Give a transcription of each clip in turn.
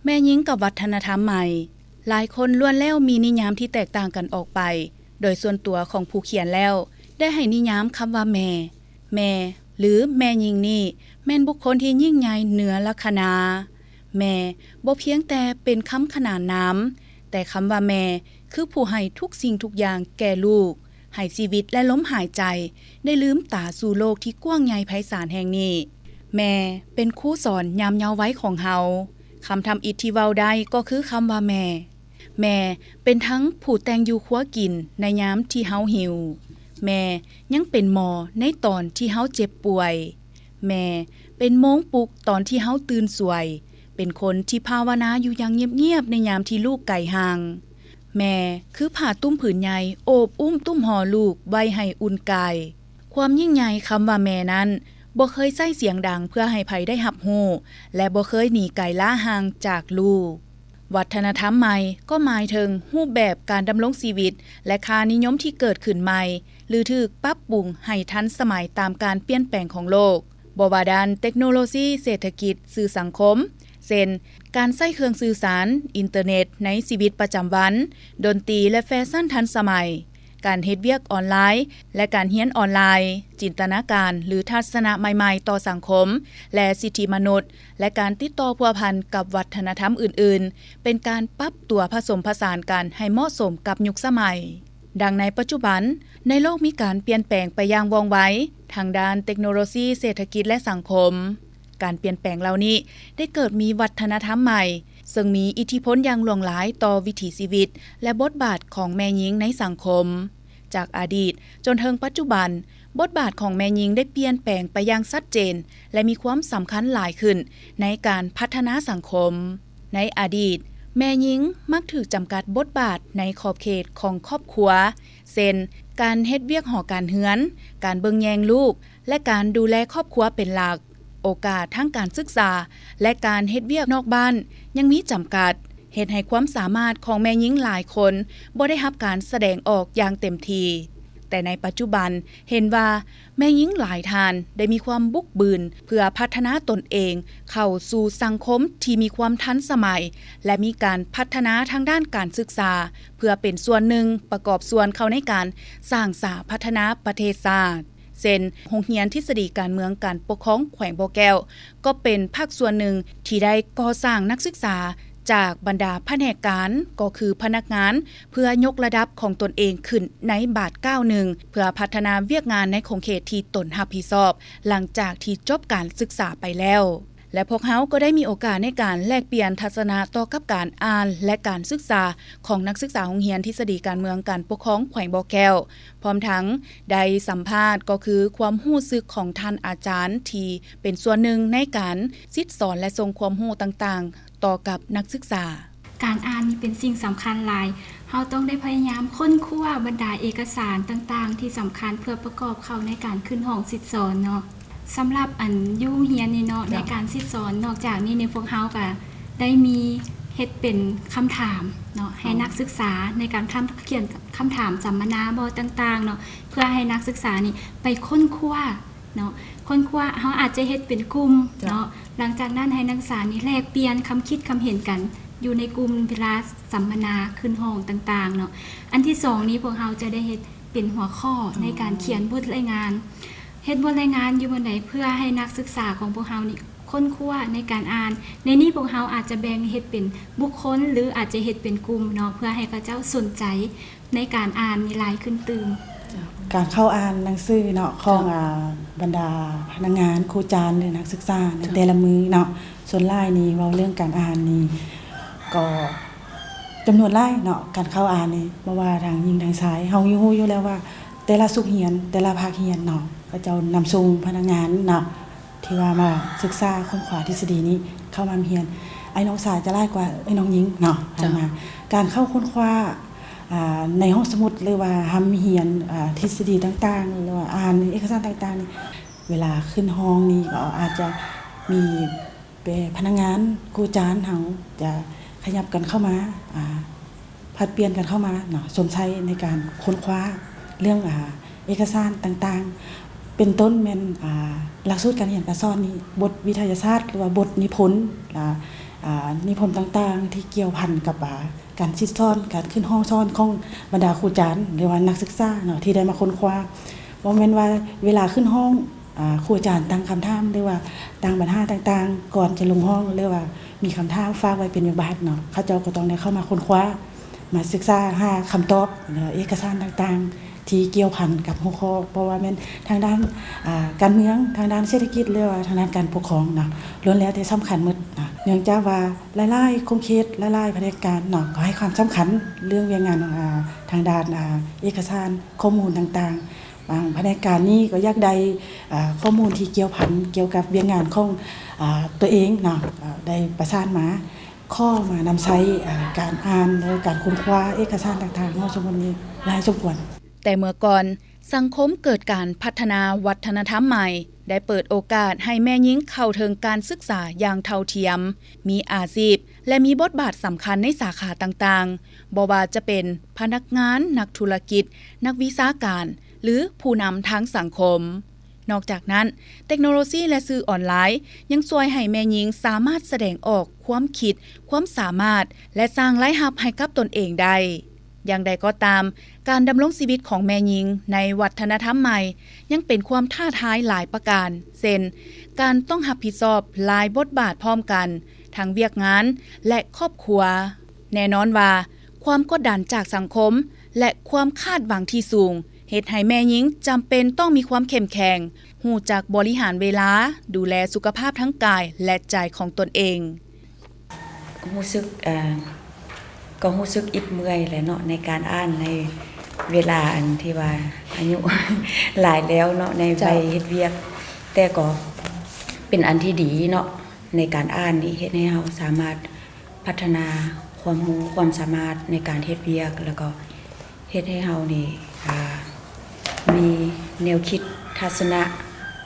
แม่หญิงกับวัฒนธรรมใหม่หลายคนล้วนแล้วมีนิยามที่แตกต่างกันออกไปโดยส่วนตัวของผู้เขียนแล้วได้ให้นิยามคำว่าแม่หรือแม่หญิงนี่แม่นบุคคลที่ยิ่งใหญ่เหนือลักษณะแม่บ่เพียงแต่เป็นคำขนานนามแต่คำว่าแม่คือผู้ให้ทุกสิ่งทุกอย่างแก่ลูกให้ชีวิตและล้มหายใจได้ลืมตาสู่โลกที่กว้างใหญ่ไพศาลแห่งนี้แม่เป็นครูสอนยามเยาว์วัยของเฮาคำทำอิฐที่เว้าได้ก็คือคำว่าแม่เป็นทั้งผู้แต่งอยู่ครัวกินในยามที่เฮาหิวแม่ยังเป็นหมอในตอนที่เฮาเจ็บป่วยแม่เป็นโมงปลุกตอนที่เฮาตื่นสวยเป็นคนที่ภาวนาอยู่อย่างเงียบๆในยามที่ลูกไก่ห่างแม่คือผ้าตุ้มผืนใหญ่โอบอุ้มตุ้มห่อลูกไว้ให้อุ่นกายความยิ่งใหญ่คำว่าแม่นั้นบ่เคยใส่เสียงดังเพื่อให้ไผได้รับรู้และบ่เคยหนีไกลล้าห่างจากลูกวัฒนธรรมใหม่ก็หมายถึงรูปแบบการดำรงชีวิตและค่านิยมที่เกิดขึ้นใหม่หรือถูกปรับปรุงให้ทันสมัยตามการเปลี่ยนแปลงของโลกบ่ว่าด้านเทคโนโลยีเศรษฐกิจสื่อสังคมเช่นการใช้เครื่องสื่อสารอินเทอร์เน็ตในชีวิตประจำวันดนตรีและแฟชั่นทันสมัยการเฮ็ดเวียกออนไลน์และการเรียนออนไลน์จินตนาการหรือทัศนะใหม่ๆต่อสังคมและสิทธิมนุษย์และการติดต่อพัวพันกับวัฒนธรรมอื่นๆเป็นการปรับตัวผสมผสานกันให้เหมาะสมกับยุคสมัยดังในปัจจุบันในโลกมีการเปลี่ยนแปลงไปอย่างว่องไวทางด้านเทคโนโลยีเศรษฐกิจและสังคมการเปลี่ยนแปลงเหล่านี้ได้เกิดมีวัฒนธรรมใหม่ซึ่งมีอิทธิพลอย่างหลวงหลายต่อวิถีชีวิตและบทบาทของแม่หญิงในสังคมจากอดีตจนถึงปัจจุบันบทบาทของแม่หญิงได้เปลี่ยนแปลงไปอย่างชัดเจนและมีความสำคัญหลายขึ้นในการพัฒนาสังคมในอดีตแม่หญิงมักถูกจำกัดบทบาทในขอบเขตของครอบครัวเช่นการเฮ็ดเวียกหอการเฮือนการเบิ่งแยงลูกและการดูแลครอบครัวเป็นหลักโอกาสทั้งการศึกษาและการเฮ็ดเวียกนอกบ้านยังมีจำกัดเฮ็ดให้ความสามารถของแม่หญิงหลายคนบ่ได้รับการแสดงออกอย่างเต็มที่แต่ในปัจจุบันเห็นว่าแม่หญิงหลายท่านได้มีความบุกบืนเพื่อพัฒนาตนเองเข้าสู่สังคมที่มีความทันสมัยและมีการพัฒนาทางด้านการศึกษาเพื่อเป็นส่วนหนึ่งประกอบส่วนเข้าในการสร้างสาพัฒนาประเทศชาติเช่นโรงเรียนทฤษฎีการเมืองการปกครองแขวงบ่อแก้วก็เป็นภาคส่วนหนึ่งที่ได้ก่อสร้างนักศึกษาจากบรรดาแผนกการก็คือพนักงานเพื่อยกระดับของตนเองขึ้นในบาทก้าวหนึ่งเพื่อพัฒนาเวียกงานในของเขตที่ตนรับผิดชอบหลังจากที่จบการศึกษาไปแล้วและพวกเขาก็ได้มีโอกาสในการแลกเปลี่ยนทัศนะต่อกับการอ่านและการศึกษาของนักศึกษาโรงเรียนทฤษฎีการเมืองการปกครองแขวงบ่อแก้วพร้อมทั้งได้สัมภาษณ์ก็คือความรู้สึกของท่านอาจารย์ที่เป็นส่วนหนึ่งในการศิษย์สอนและส่งความรู้ต่างๆต่อกับนักศึกษาการอ่านนี่เป็นสิ่งสำคัญหลายเราต้องได้พยายามค้นคว้าบรรดาเอกสารต่างๆที่สำคัญเพื่อประกอบเข้าในการขึ้นห้องศิษย์สอนเนาะสำหรับอันยู่เฮียนนี่เนาะในการศิษย์สอนนอกจากนี้ในพวกเฮาก็ได้มีเฮ็ดเป็นคำถามเนาะให้นักศึกษาในการเขียนคำถามสัมมนาบ่ต่างๆเนาะเพื่อให้นักศึกษานี่ไปค้นคว้าเนาะค้นคว้าเฮาอาจจะเฮ็ดเป็นกลุ่มเนาะหลังจากนั้นให้นักศึกษานี่แลกเปลี่ยนคำคิดคำเห็นกันอยู่ในกลุ่มเวลาสัมมนาขึ้นห้องต่างๆเนาะอันที่2นี้พวกเฮาจะได้เฮ็ดเป็นหัวข้อในการเขียนบทรายงานเฮ็ดบทรายงานอยู่บนไหนเพื่อให้นักศึกษาของพวกเฮานี่ค้นคว้าในการอ่านในนี้พวกเฮาอาจจะแบ่งเฮ็ดเป็นบุคคลหรืออาจจะเฮ็ดเป็นกลุ่มเนาะเพื่อให้เขาเจ้าสนใจในการอ่านนี่หลายขึ้นตื่นการเข้าอ่านหนังสือเนาะของบรรดาพนักงานครูอาจารย์หรือนักศึกษาในแต่ละมื้อเนาะส่วนหลายนี่เว้าเรื่องการอ่านนี่ก็จำนวนหลายเนาะการเข้าอ่านนี่บ่ว่าทางหญิงทางชายเฮารู้อยู่แล้วว่าแต่ละสุขเรียนแต่ละภาคเรียนเนาะเขาเจ้านำส่งพนักงานเนาะที่ว่ามาศึกษาค้นคว้าทฤษฎีนี้เข้ามาเรียนไอ้น้องสาวจะหลายกว่าไอ้น้องหญิงเนาะมาการเข้าค้นคว้าในห้องสมุดหรือว่าทำเรียนทฤษฎีต่างๆหรือว่าอ่านเอกสารต่างๆนี่เวลาขึ้นห้องนี่ก็อาจจะมีพนักงานครูอาจารย์เฮาจะขยับกันเข้ามาผัดเปลี่ยนกันเข้ามาเนาะสมใช้ในการค้นคว้าเรื่องเอกสารต่างๆเป็นต้นแม่นหลักสูตรการเรียนการสอนนี่บทวิทยาศาสตร์หรือว่าบทนิพนธ์ นิพนธ์ต่างๆที่เกี่ยวพันกับการซิดซ้อนการขึ้นห้องซ้อนของบรรดาครูอาจารย์หรือว่านักศึกษาเนาะที่ได้มาค้นคว้าบ่แม่นว่าเวลาขึ้นห้องครูอาจารย์ตั้งคำถามหรือว่าตั้งปัญหาต่างๆก่อนจะลงห้องหรือว่ามีคำถามฝากไว้เป็นวิบากเนาะเขาเจ้าก็ต้องได้เข้ามาค้นคว้ามาศึกษาหาคำตอบเอกสารต่างๆที่เกี่ยวพันกับหัวข้อเพราะว่าแม่นทางด้านการเมืองทางด้านเศรษฐกิจหรือว่าทางด้านการปกครองเนาะล้วนแล้วแต่สำคัญหมดนะเนื่องจากว่าหลายๆคงเขตหลายๆแผนกการเนาะก็ให้ความสำคัญเรื่องเวียงงานทางด้านเอกสารข้อมูลต่างๆบางแผนกการนี้ก็อยากได้ข้อมูลที่เกี่ยวพันเกี่ยวกับเวียงงานของตัวเองเนาะได้ประสานมาข้อมานำใช้การอ่านหรือการค้นคว้าเอกสารต่างๆเนาะสมมุตินี้หลายสมควรแต่เมื่อก่อนสังคมเกิดการพัฒนาวัฒนธรรมใหม่ได้เปิดโอกาสให้แม่หญิงเข้าถึงการศึกษาอย่างเท่าเทียมมีอาชีพและมีบทบาทสำคัญในสาขาต่างๆบ่ว่าจะเป็นพนักงานนักธุรกิจนักวิชาการหรือผู้นำทางสังคมนอกจากนั้นเทคโนโลยีและสื่อออนไลน์ยังช่วยให้แม่หญิงสามารถแสดงออกความคิดความสามารถและสร้างรายรับให้กับตนเองได้อย่างใดก็ตามการดำรงชีวิตของแม่หญิงในวัฒนธรรมใหม่ยังเป็นความท้าทายหลายประการเช่นการต้องรับผิดชอบหลายบทบาทพร้อมกันทั้งเวียกงานและครอบครัวแน่นอนว่าความกดดันจากสังคมและความคาดหวังที่สูงเฮ็ดให้แม่หญิงจำเป็นต้องมีความเข้มแข็งรู้จักบริหารเวลาดูแลสุขภาพทั้งกายและใจของตนเองรู้สึกก็รู้สึกอิดเมื่อยแหละเนาะในการอ่านในเวลาอันที่ว่าอายุ หลายแล้วเนาะในวัยเฮ็ดเวียกแต่ก็เป็นอันที่ดีเนาะในการอ่านนี่เฮ็ดให้เราสามารถพัฒนาความรู้ความสามารถในการเฮ็ดเวียกแล้วก็เฮ็ดให้เรานี่มีแนวคิดทัศนะ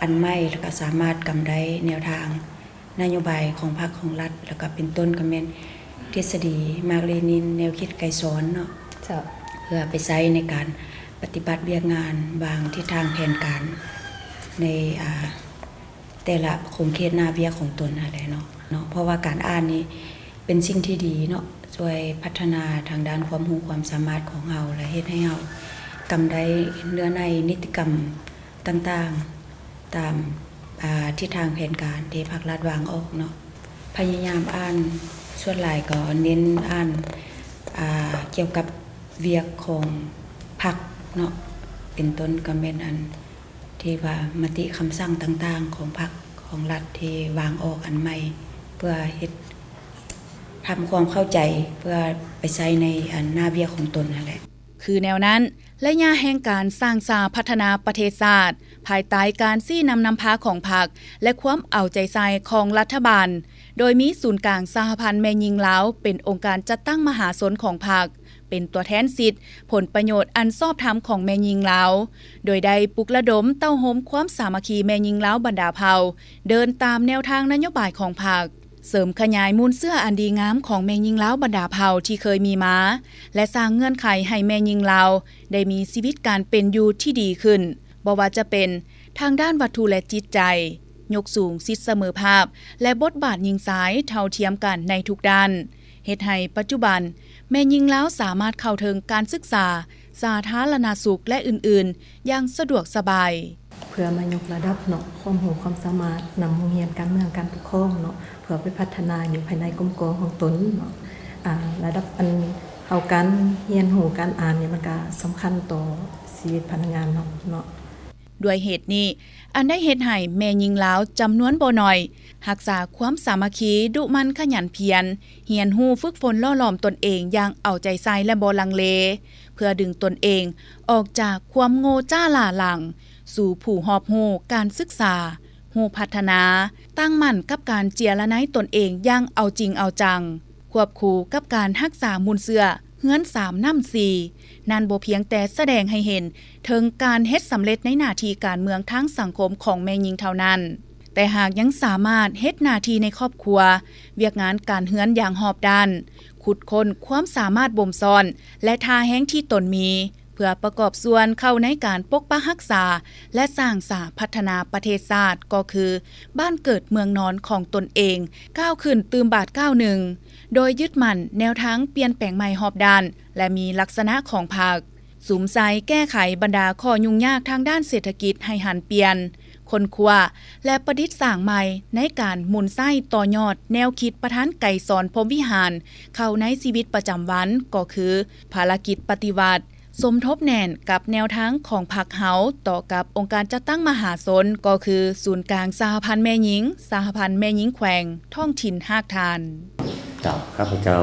อันใหม่แล้วก็สามารถกำได้แนวทางนโยบายของพรรคของรัฐแล้วก็เป็นต้นก็แม่นทฤษฎีมาร์กเลนินแนวคิดไกรสอนเนาะเพื่อไปใช้ในการปฏิบัติเวียกงานบางทิศทางแผนการในแต่ละโครงเขตหน้าเวียกของตนอะไรเนาะเพราะว่าการอ่านนี้เป็นสิ่งที่ดีเนาะช่วยพัฒนาทางด้านความรู้ความสามารถของเราและเฮ็ดให้เรากำได้เนื้อในนิติกรรมต่างๆตามทิศทางแผนการที่ภาครัฐวางออกเนาะพยายามอ่านส่วนหลายก็เน้นอ่านเกี่ยวกับเวียกของพรรคเนาะเป็นต้นก็แม่นอันที่ว่ามติคำสั่งต่างๆของพรรคของรัฐที่วางออกอันใหม่เพื่อเฮ็ดทำความเข้าใจเพื่อไปใช้ในอันหน้าเวียกของตนนั่นแหละคือแนวนั้นและยาแห่งการสร้างสาพัฒนาประเทศชาติภายใต้การซี่นำพาของพรรคและความเอาใจใส่ของรัฐบาลโดยมีศูนย์กลางสหพันธ์แม่หญิงลาวเป็นองค์การจัดตั้งมหาชนของพรรคเป็นตัวแทนสิทธิผลประโยชน์อันชอบธรรมของแม่หญิงลาวโดยได้ปลุกระดมเต้าโฮมความสามัคคีแม่หญิงลาวบรรดาเผ่าเดินตามแนวทางนโยบายของพรรคเสริมขยายมูลเสื้ออันดีงามของแม่หญิงลาวบรรดาเผ่าที่เคยมีมาและสร้างเงื่อนไขให้แม่หญิงลาวได้มีชีวิตการเป็นอยู่ที่ดีขึ้นบ่ว่าจะเป็นทางด้านวัตถุและจิตใจยกสูงสิทธิเสมอภาพและบทบาทหญิงชายเท่าเทียมกันในทุกด้านเฮ็ดให้ปัจจุบันแม่หญิงลาวสามารถเข้าถึงการศึกษาสาธารณสุขและอื่นๆอย่างสะดวกสบายเพื่อมายกระดับเนาะความรู้ความสามารถนำโรงเรียนการเมืองการปกครองเนาะเพื่อไปพัฒนาอยู่ภายในกรมกองของตนเนาะระดับอันเอาการเรียนรู้การอ่านเนี่ยมันก็สำคัญต่อชีวิตพนักงานเนาะด้วยเหตุนี้อันได้เฮ็ดให้แม่หญิงลาวจำนวนบ่น้อยรักษาความสามัคคีดุมันขยันเพียรเรียนรู้ฝึกฝนล่อหลอมตนเองอย่างเอาใจใส่และบ่ลังเลเพื่อดึงตนเองออกจากความโง่จ้าหล่าหลังสู่ผู้หอบรู้การศึกษารู้พัฒนาตั้งมั่นกับการเจียระไนตนเองอย่างเอาจริงเอาจังควบคู่กับการรักษามูลเสื้อเฮือน3น้ำ4นั่นบ่เพียงแต่แสดงให้เห็นถึงการเฮ็ดสำเร็จในหน้าที่การเมืองทางสังคมของแม่หญิงเท่านั้นแต่หากยังสามารถเฮ็ดหน้าที่ในครอบครัวเวียกงานการเฮือนอย่างหอบด้านขุดค้นความสามารถบ่มซ่อนและท่าแห้งที่ตนมี เพื่อประกอบส่วนเข้าในการปกปักรักษาและสร้างสาพัฒนาประเทศชาติก็คือบ้านเกิดเมืองนอนของตนเองก้าวขึ้นตืมบาทก้าวหนึ่งโดยยึดมั่นแนวทางเปลี่ยนแปลงใหม่รอบด้านและมีลักษณะของภาคสุมไซแก้ไขบรรดาข้อยุ่งยากทางด้านเศรษฐกิจให้หันเปลี่ยนคนครัวและประดิษฐ์สร้างใหม่ในการหมุนไส้ต่อยอดแนวคิดประธานไก่สอนพรหมวิหารเข้าในชีวิตประจำวันก็คือภารกิจปฏิวัติสมทบแน่นกับแนวทางของพรรคเฮาต่อกับองค์การจัดตั้งมหาชนก็คือศูนย์กลางสหพันธ์แม่หญิงสหพันธ์แม่หญิงแขวงท้องถิ่นหากทานข้าพเจ้า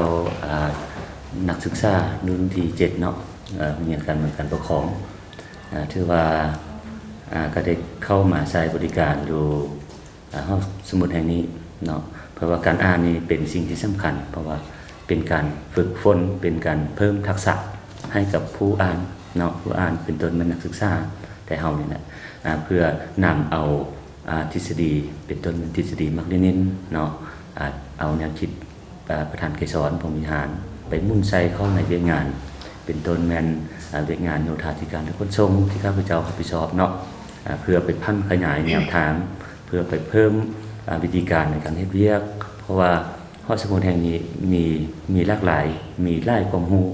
นักศึกษารุ่นที่7เนาะเรียนการเมืองการปกครองถือว่าก็ได้เข้ามาใช้บริการอยู่ห้องสมุดแห่งนี้เนาะเพราะว่าการอ่านนี่เป็นสิ่งที่สำคัญเพราะว่าเป็นการฝึกฝนเป็นการเพิ่มทักษะให้กับผู้อ่านเนาะผู้อ่านเป็นต้นเป็นนักศึกษาแต่เฮานี่นะเพื่อนำเอาทฤษฎีเป็นต้นเป็นทฤษฎีมาร์กเลนินเนาะเอาแนวคิดประธานไกรสอนพรหมวิหารไปมุ่นใส่เข้าในเวียกงานเป็นต้นแม่นเวียกงานโยธาธิการและขนส่งที่ข้าพเจ้ารับผิดชอบเนาะเพื่อไปพัฒนาขยายแนวทางเพื่อไปเพิ่มวิธีการในการเฮ็ดเวียกเพราะว่าห้องสมุดแห่งนี้มีหลากหลายมีหลายความรู้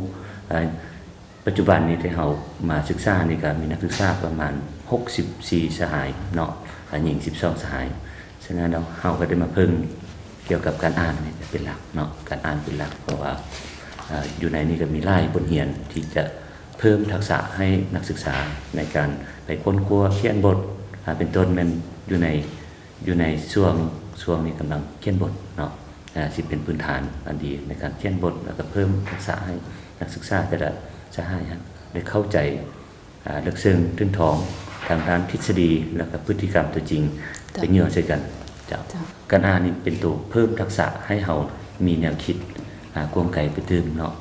ปัจจุบันนี้ที่เรามาศึกษานี่ก็มีนักศึกษาประมาณ64สหายเนาะหญิง12สหายฉะนั้นเราก็ได้มาเพิ่มเกี่ยวกับการอ่านนี่เป็นหลักเนาะการอ่านเป็นหลักเพราะว่าอยู่ในนี้ก็มีหลายบทเรียนที่จะเพิ่มทักษะให้นักศึกษาในการไปค้นคว้าเขียนบทเป็นต้นมันอยู่ในช่วงนี้กำลังเขียนบทเนาะสิเป็นพื้นฐานอันดีในการเขียนบทแล้วก็เพิ่มทักษะให้นักศึกษาแต่ละสหายได้เข้าใจลึกซึ้งถึงท้องทางด้านทฤษฎีแล้วก็พฤติกรรมตัวจริงเป็นเยื่อใส่กันการอ่านนี่เป็นตัวเพิ่มทักษะให้เฮามีแนวคิดกวงไก่ไปตื่นเนาะ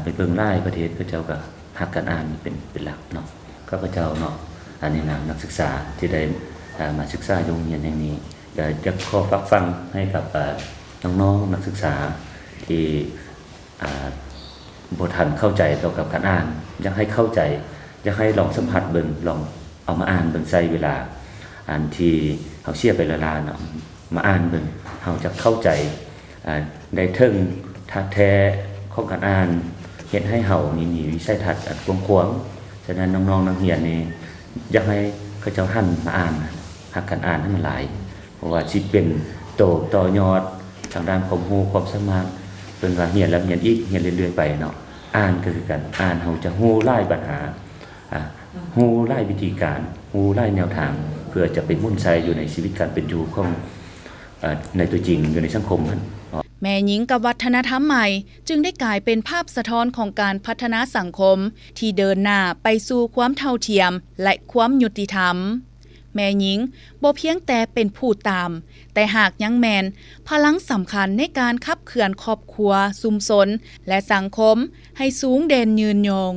เป็นเบิ่งหลายประเทศก็เจ้าก็หักการอ่านเป็นหลักเนาะข้าพเจ้าเนาะอันนี้นำนักศึกษาที่ได้มาศึกษาโรงเรียนแห่งนี้จะขอฟังให้กับน้องๆนักศึกษาที่บ่ทันเข้าใจเกี่ยวกับการอ่านอยากให้เข้าใจอยากให้ลองสัมผัสเบิ่งลองเอามาอ่านเบิ่งใช้เวลาอ่านที่เฮาเสียไปละลาเนาะมาอ่านเบิ่งเฮาจะเข้าใจได้ถึงทักแท้ของการอ่านเฮ็ดให้เฮามีวิสัยทัศน์อันกว้างๆฉะนั้นน้องๆนักเรียนนี่อยากให้เขาเจ้าหันมาอ่านหักการอ่านให้มันหลายเพราะว่าสิเป็นต่อยอดทางด้านความรู้ความสามารถเพิ่นว่าเรียนแล้วเรียนอีกเรียนเรื่อยๆไปเนาะอ่านก็คือกันอ่านเฮาจะรู้หลายปัญหารู้หลายวิธีการรู้หลายแนวทางเพื่อจะไปมุ่นใช้อยู่ในชีวิตการเป็นอยู่ของในตัวจริงอยู่ในสังคมนั้นแม่หญิงกับวัฒนธรรมใหม่จึงได้กลายเป็นภาพสะท้อนของการพัฒนาสังคมที่เดินหน้าไปสู่ความเท่าเทียมและความยุติธรรมแม่หญิงบ่เพียงแต่เป็นผู้ตามแต่หากยังแมนพลังสำคัญในการขับเคลื่อนครอบครัวชุมชนและสังคมให้สูงเด่นยืนยง